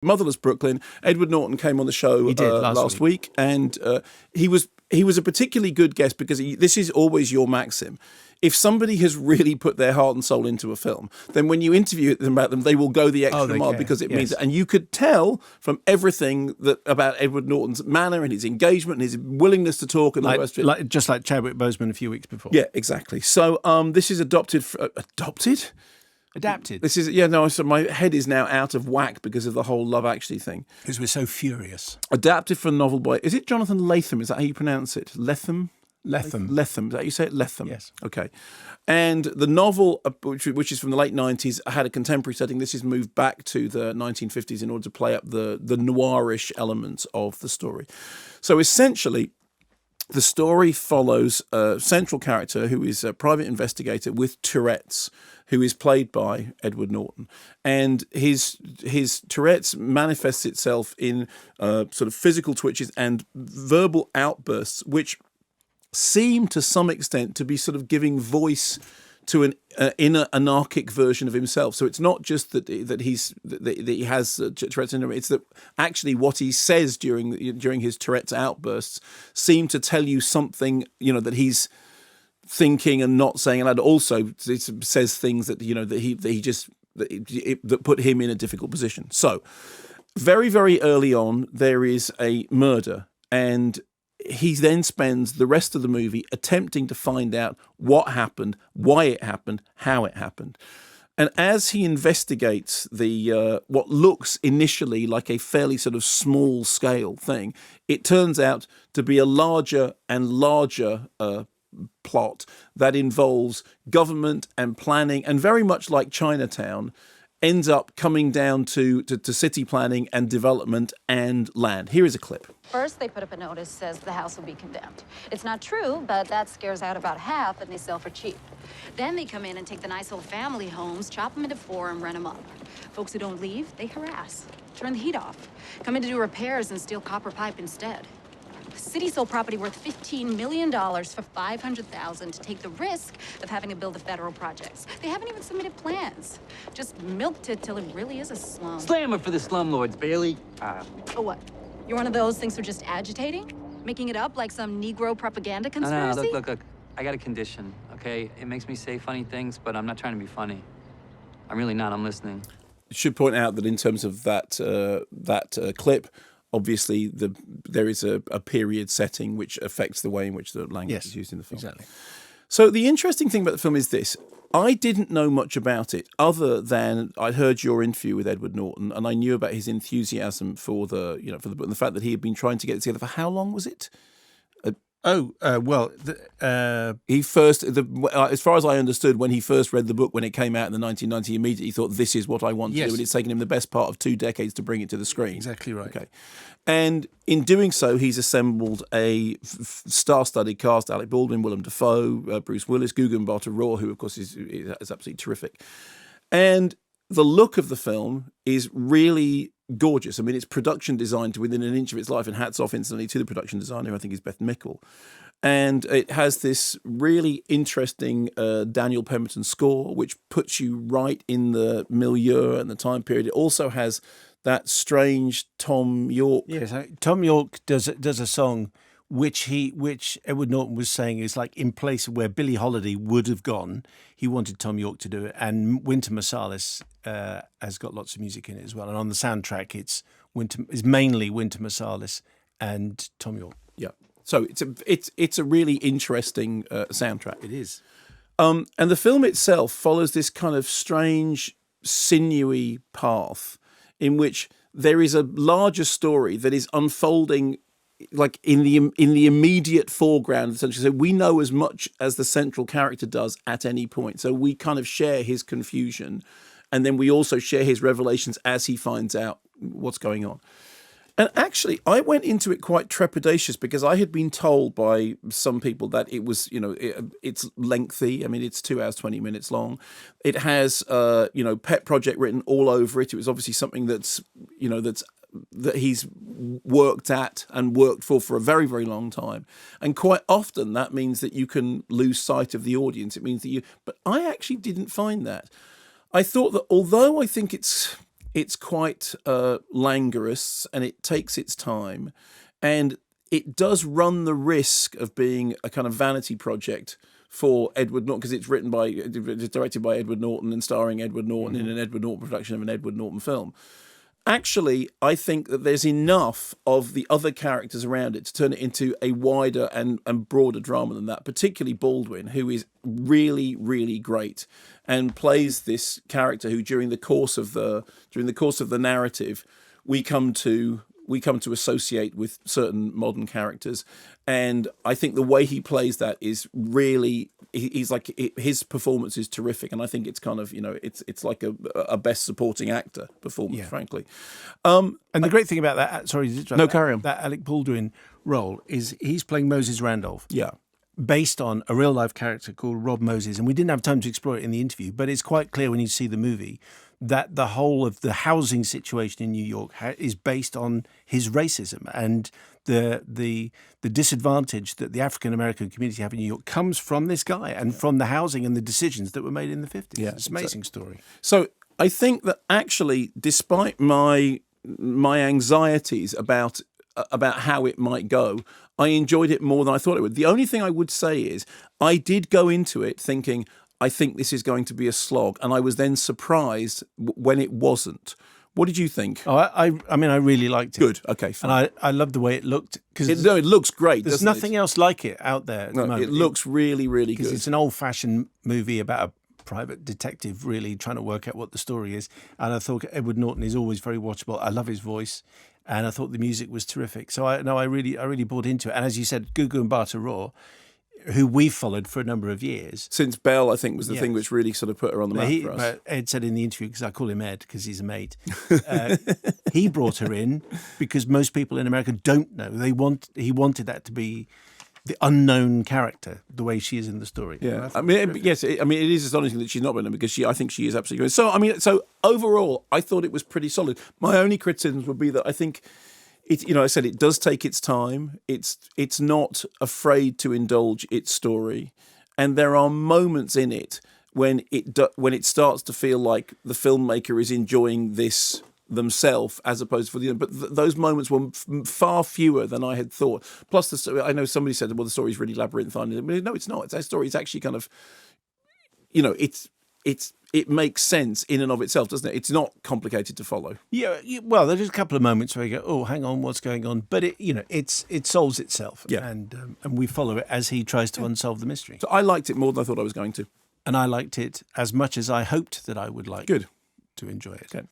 Motherless Brooklyn. Edward Norton came on the show last week, and he was a particularly good guest because this is always your maxim. If somebody has really put their heart and soul into a film, then when you interview them about them, they will go the extra mile because it means it. And you could tell from everything about Edward Norton's manner and his engagement and his willingness to talk and all the rest of it. Just like Chadwick Boseman a few weeks before. Yeah, exactly. So this is adapted. This is So my head is now out of whack because of the whole Love Actually thing. Because we're so furious. Adapted from a novel by, is it Jonathan Latham? Is that how you pronounce it? Latham. Is that how you say it? Latham. Yes. Okay. And the novel, which is from the late 90s, had a contemporary setting. This is moved back to the 1950s in order to play up the noirish elements of the story. So essentially, the story follows a central character who is a private investigator with Tourette's, who is played by Edward Norton. And his Tourette's manifests itself in sort of physical twitches and verbal outbursts, which seem to some extent to be sort of giving voice to an inner anarchic version of himself. So it's not just that he has Tourette's syndrome. It's that actually what he says during his Tourette's outbursts seem to tell you something, that he's thinking and not saying, and also it says things that that put him in a difficult position. So very, very early on, there is a murder, and he then spends the rest of the movie attempting to find out what happened, why it happened, how it happened. And as he investigates the what looks initially like a fairly sort of small scale thing, it turns out to be a larger and larger plot that involves government and planning, and very much like Chinatown, ends up coming down to city planning and development and land. Here is a clip. First, they put up a notice says the house will be condemned. It's not true, but that scares out about half, and they sell for cheap. Then they come in and take the nice old family homes, chop them into 4, and rent them up. Folks who don't leave, they harass, turn the heat off, come in to do repairs and steal copper pipe instead. The city sold property worth $15 million for $500,000 to take the risk of having to build the federal projects. They haven't even submitted plans. Just milked it till it really is a slum. Slam it for the slumlords, Bailey. Oh, what? You're one of those things who are just agitating? Making it up like some Negro propaganda conspiracy? No, look. I got a condition, okay? It makes me say funny things, but I'm not trying to be funny. I'm really not. I'm listening. Should point out that in terms of that clip, obviously there is a period setting which affects the way in which the language is used in the film. Exactly. So the interesting thing about the film is this. I didn't know much about it other than I heard your interview with Edward Norton, and I knew about his enthusiasm for the book and the fact that he had been trying to get it together for how long was it? He first, as far as I understood, when he first read the book when it came out in the 1990s, he immediately thought, this is what I want to do. And it's taken him the best part of 2 decades to bring it to the screen. Exactly right. Okay. And in doing so, he's assembled a star-studded cast: Alec Baldwin, Willem Dafoe, Bruce Willis, Mbatha-Raw, who, of course, is absolutely terrific. And the look of the film is really gorgeous. I mean, it's production designed to within an inch of its life, and hats off instantly to the production designer, who I think is Beth Mickle. And it has this really interesting Daniel Pemberton score, which puts you right in the milieu and the time period. It also has that strange Tom York. Yes, Tom York does a song which Edward Norton was saying is like in place where Billie Holiday would have gone. He wanted Tom York to do it, and Wynton Marsalis has got lots of music in it as well. And on the soundtrack, it's mainly Wynton Marsalis and Tom York. Yeah, so it's a really interesting soundtrack. It is, and the film itself follows this kind of strange, sinewy path in which there is a larger story that is unfolding like in the immediate foreground, essentially. So we know as much as the central character does at any point. So we kind of share his confusion, and then we also share his revelations as he finds out what's going on. And actually, I went into it quite trepidatious because I had been told by some people that it was, it's lengthy. I mean, it's 2 hours, 20 minutes long. It has, pet project written all over it. It was obviously something that he's worked at and worked for a very, very long time. And quite often that means that you can lose sight of the audience. It means that but I actually didn't find that. I thought that although I think it's It's quite languorous, and it takes its time, and it does run the risk of being a kind of vanity project for Edward Norton, because it's directed by Edward Norton and starring Edward Norton in an Edward Norton production of an Edward Norton film. Actually, I think that there's enough of the other characters around it to turn it into a wider and broader drama than that, particularly Baldwin, who is really, really great and plays this character who during the course of the narrative we come to associate with certain modern characters. And I think the way he plays that is really, he's like, his performance is terrific. And I think it's kind of, it's like a best supporting actor performance, frankly. And the great thing about that, carry on. That Alec Baldwin role is he's playing Moses Randolph. Yeah. Based on a real life character called Rob Moses. And we didn't have time to explore it in the interview, but it's quite clear when you see the movie that the whole of the housing situation in New York is based on his racism, and the disadvantage that the African American community have in New York comes from this guy and from the housing and the decisions that were made in the 50s. Yeah, it's an amazing story. So I think that actually, despite my anxieties about how it might go, I enjoyed it more than I thought it would. The only thing I would say is I did go into it thinking, I think this is going to be a slog, and I was then surprised when it wasn't. What did you think? Oh, I mean, I really liked it. Good. Okay, fine. And I loved the way it looked. It looks great. There's nothing else like it out there at the moment. It looks really, really good. Because it's an old-fashioned movie about a private detective really trying to work out what the story is. And I thought Edward Norton is always very watchable. I love his voice. And I thought the music was terrific. So I really bought into it. And as you said, Gugu Mbatha-Raw, who we've followed for a number of years. Since Belle, I think, was the thing which really sort of put her on the map for us. But Ed said in the interview, because I call him Ed because he's a mate, he brought her in because most people in America don't know. He wanted that to be the unknown character, the way she is in the story. Yeah, I mean, yes, it is astonishing that she's not been in, because I think she is absolutely great. So overall, I thought it was pretty solid. My only criticisms would be that I think I said it does take its time. It's not afraid to indulge its story, and there are moments in it when it starts to feel like the filmmaker is enjoying this themselves as opposed to the other. But those moments were far fewer than I had thought. Plus, I know somebody said, "Well, the story's really labyrinthine." No, it's not. It's a story. It's actually kind of, it makes sense in and of itself, doesn't it? It's not complicated to follow. Yeah, well, there's a couple of moments where you go, "Oh, hang on, what's going on?" But it solves itself, and we follow it as he tries to unsolve the mystery. So I liked it more than I thought I was going to, and I liked it as much as I hoped that I would like. Good. To enjoy it. Okay.